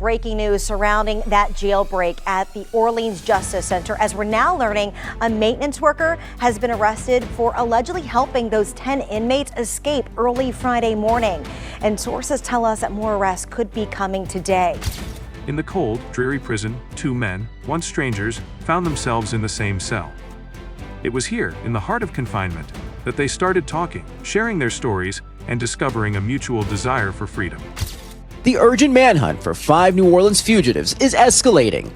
Breaking news surrounding that jailbreak at the Orleans Justice Center, as we're now learning a maintenance worker has been arrested for allegedly helping those 10 inmates escape early Friday morning. And sources tell us that more arrests could be coming today. In the cold, dreary prison, two men, once strangers, found themselves in the same cell. It was here, in the heart of confinement, that they started talking, sharing their stories, and discovering a mutual desire for freedom. The urgent manhunt for 5 New Orleans fugitives is escalating.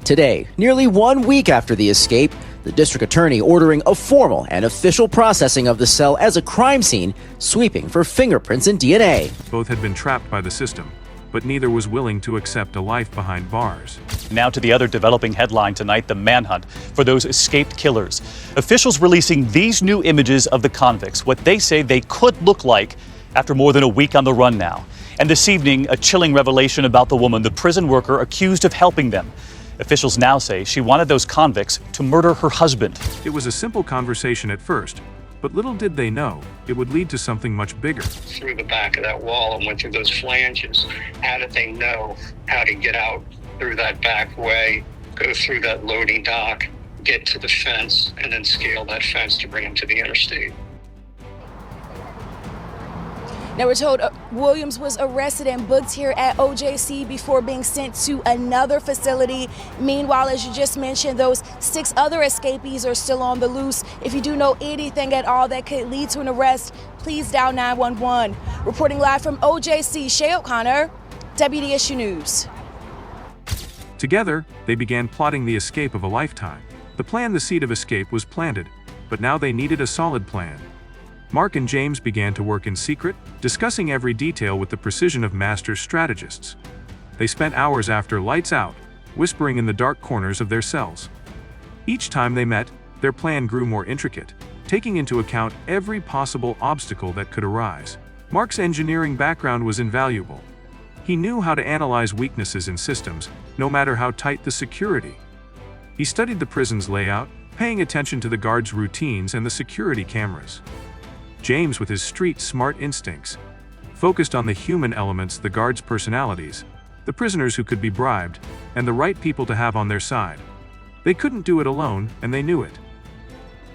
Today, nearly 1 week after the escape, the district attorney ordering a formal and official processing of the cell as a crime scene, sweeping for fingerprints and DNA. Both had been trapped by the system, but neither was willing to accept a life behind bars. Now to the other developing headline tonight, the manhunt for those escaped killers. Officials releasing these new images of the convicts, what they say they could look like after more than a week on the run now. And this evening, a chilling revelation about the woman, the prison worker accused of helping them. Officials now say she wanted those convicts to murder her husband. It was a simple conversation at first, but little did they know it would lead to something much bigger. Through the back of that wall and went through those flanges. How did they know how to get out through that back way, go through that loading dock, get to the fence, and then scale that fence to bring them to the interstate? Now we're told Williams was arrested and booked here at OJC before being sent to another facility. Meanwhile, as you just mentioned, those 6 other escapees are still on the loose. If you do know anything at all that could lead to an arrest, please dial 911. Reporting live from OJC, Shay O'Connor, WDSU News. Together, they began plotting the escape of a lifetime. The seed of escape was planted, but now they needed a solid plan. Mark and James began to work in secret, discussing every detail with the precision of master strategists. They spent hours after lights out, whispering in the dark corners of their cells. Each time they met, their plan grew more intricate, taking into account every possible obstacle that could arise. Mark's engineering background was invaluable. He knew how to analyze weaknesses in systems, no matter how tight the security. He studied the prison's layout, paying attention to the guards' routines and the security cameras. James, with his street-smart instincts, focused on the human elements, the guards' personalities, the prisoners who could be bribed, and the right people to have on their side. They couldn't do it alone, and they knew it.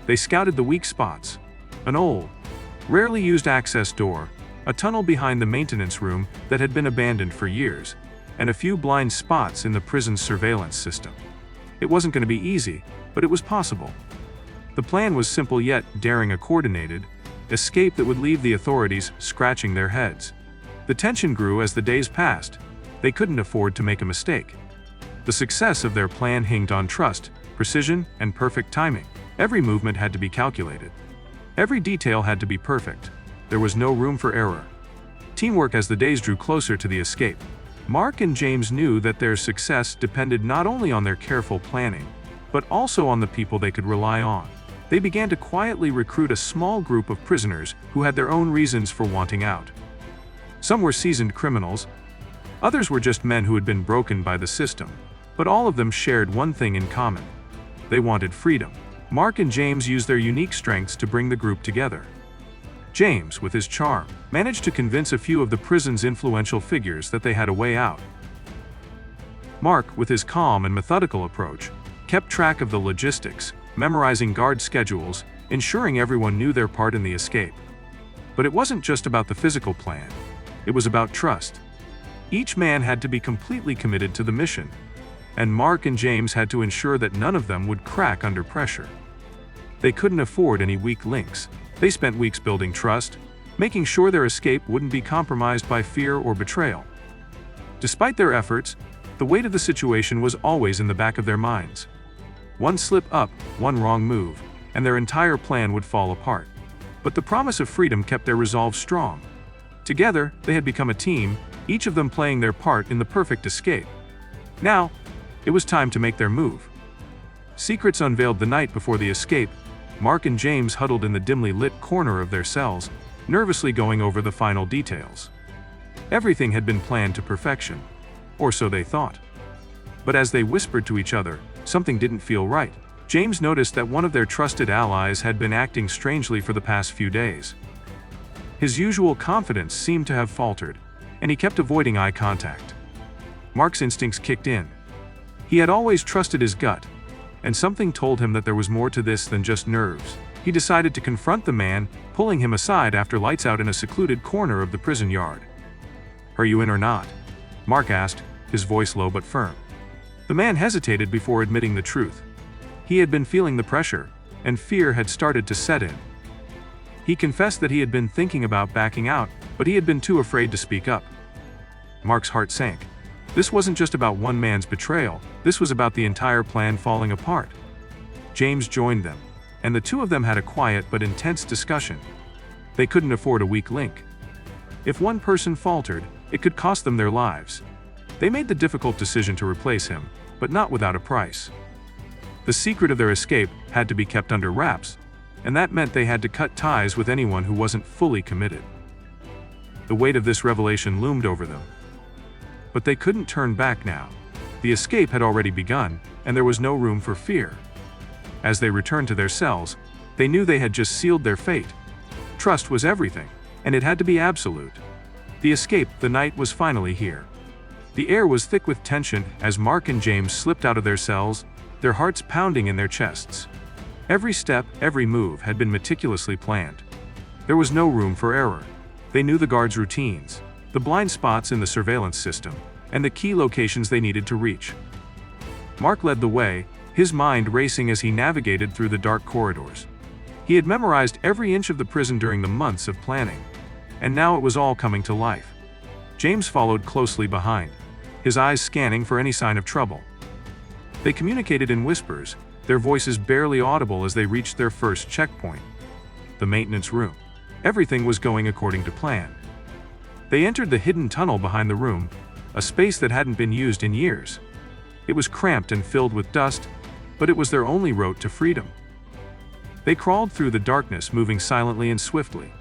They scouted the weak spots: an old, rarely used access door, a tunnel behind the maintenance room that had been abandoned for years, and a few blind spots in the prison's surveillance system. It wasn't going to be easy, but it was possible. The plan was simple yet daring: a coordinated escape that would leave the authorities scratching their heads. The tension grew as the days passed. They couldn't afford to make a mistake. The success of their plan hinged on trust, precision, and perfect timing. Every movement had to be calculated. Every detail had to be perfect. There was no room for error. Teamwork as the days drew closer to the escape. Mark and James knew that their success depended not only on their careful planning, but also on the people they could rely on. They began to quietly recruit a small group of prisoners who had their own reasons for wanting out. Some were seasoned criminals, others were just men who had been broken by the system, but all of them shared one thing in common: they wanted freedom. Mark and James used their unique strengths to bring the group together. James, with his charm, managed to convince a few of the prison's influential figures that they had a way out. Mark, with his calm and methodical approach, kept track of the logistics, memorizing guard schedules, ensuring everyone knew their part in the escape. But it wasn't just about the physical plan. It was about trust. Each man had to be completely committed to the mission, and Mark and James had to ensure that none of them would crack under pressure. They couldn't afford any weak links. They spent weeks building trust, making sure their escape wouldn't be compromised by fear or betrayal. Despite their efforts, the weight of the situation was always in the back of their minds. One slip up, one wrong move, and their entire plan would fall apart. But the promise of freedom kept their resolve strong. Together, they had become a team, each of them playing their part in the perfect escape. Now, it was time to make their move. Secrets unveiled the night before the escape. Mark and James huddled in the dimly lit corner of their cells, nervously going over the final details. Everything had been planned to perfection, or so they thought. But as they whispered to each other, something didn't feel right. James noticed that one of their trusted allies had been acting strangely for the past few days. His usual confidence seemed to have faltered, and he kept avoiding eye contact. Mark's instincts kicked in. He had always trusted his gut, and something told him that there was more to this than just nerves. He decided to confront the man, pulling him aside after lights out in a secluded corner of the prison yard. "Are you in or not?" Mark asked, his voice low but firm. The man hesitated before admitting the truth. He had been feeling the pressure, and fear had started to set in. He confessed that he had been thinking about backing out, but he had been too afraid to speak up. Mark's heart sank. This wasn't just about one man's betrayal, this was about the entire plan falling apart. James joined them, and the two of them had a quiet but intense discussion. They couldn't afford a weak link. If one person faltered, it could cost them their lives. They made the difficult decision to replace him, but not without a price. The secret of their escape had to be kept under wraps, and that meant they had to cut ties with anyone who wasn't fully committed. The weight of this revelation loomed over them. But they couldn't turn back now. The escape had already begun, and there was no room for fear. As they returned to their cells, they knew they had just sealed their fate. Trust was everything, and it had to be absolute. The escape, the night was finally here. The air was thick with tension as Mark and James slipped out of their cells, their hearts pounding in their chests. Every step, every move had been meticulously planned. There was no room for error. They knew the guards' routines, the blind spots in the surveillance system, and the key locations they needed to reach. Mark led the way, his mind racing as he navigated through the dark corridors. He had memorized every inch of the prison during the months of planning, and now it was all coming to life. James followed closely behind, his eyes scanning for any sign of trouble. They communicated in whispers, their voices barely audible as they reached their first checkpoint, the maintenance room. Everything was going according to plan. They entered the hidden tunnel behind the room, a space that hadn't been used in years. It was cramped and filled with dust, but it was their only road to freedom. They crawled through the darkness, moving silently and swiftly.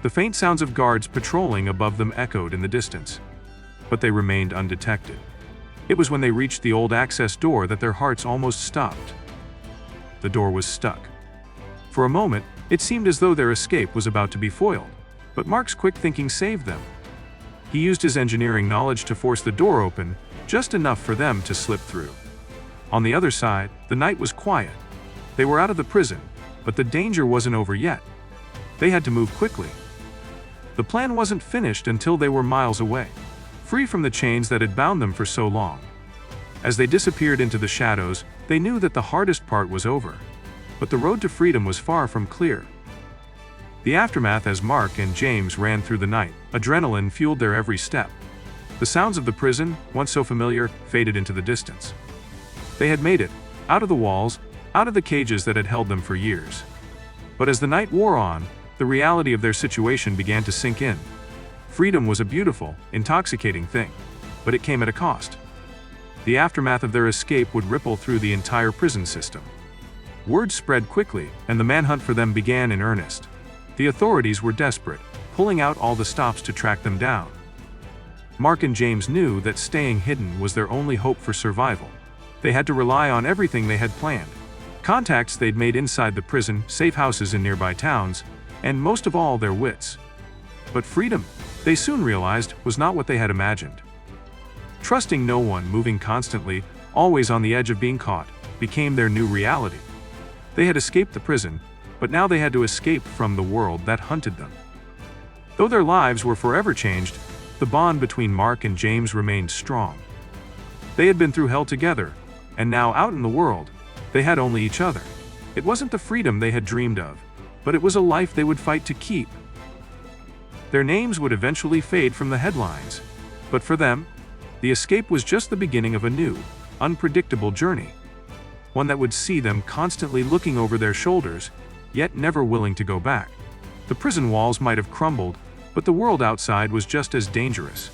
The faint sounds of guards patrolling above them echoed in the distance, but they remained undetected. It was when they reached the old access door that their hearts almost stopped. The door was stuck. For a moment, it seemed as though their escape was about to be foiled, but Mark's quick thinking saved them. He used his engineering knowledge to force the door open, just enough for them to slip through. On the other side, the night was quiet. They were out of the prison, but the danger wasn't over yet. They had to move quickly. The plan wasn't finished until they were miles away, free from the chains that had bound them for so long. As they disappeared into the shadows, they knew that the hardest part was over, but the road to freedom was far from clear. The aftermath as Mark and James ran through the night, adrenaline fueled their every step. The sounds of the prison, once so familiar, faded into the distance. They had made it, out of the walls, out of the cages that had held them for years. But as the night wore on, the reality of their situation began to sink in. Freedom was a beautiful, intoxicating thing, but it came at a cost. The aftermath of their escape would ripple through the entire prison system. Word spread quickly, and the manhunt for them began in earnest. The authorities were desperate, pulling out all the stops to track them down. Mark and James knew that staying hidden was their only hope for survival. They had to rely on everything they had planned. Contacts they'd made inside the prison, safe houses in nearby towns, and most of all, their wits. But freedom, they soon realized, was not what they had imagined. Trusting no one, moving constantly, always on the edge of being caught, became their new reality. They had escaped the prison, but now they had to escape from the world that hunted them. Though their lives were forever changed, the bond between Mark and James remained strong. They had been through hell together, and now out in the world, they had only each other. It wasn't the freedom they had dreamed of, but it was a life they would fight to keep. Their names would eventually fade from the headlines, but for them, the escape was just the beginning of a new, unpredictable journey. One that would see them constantly looking over their shoulders, yet never willing to go back. The prison walls might have crumbled, but the world outside was just as dangerous.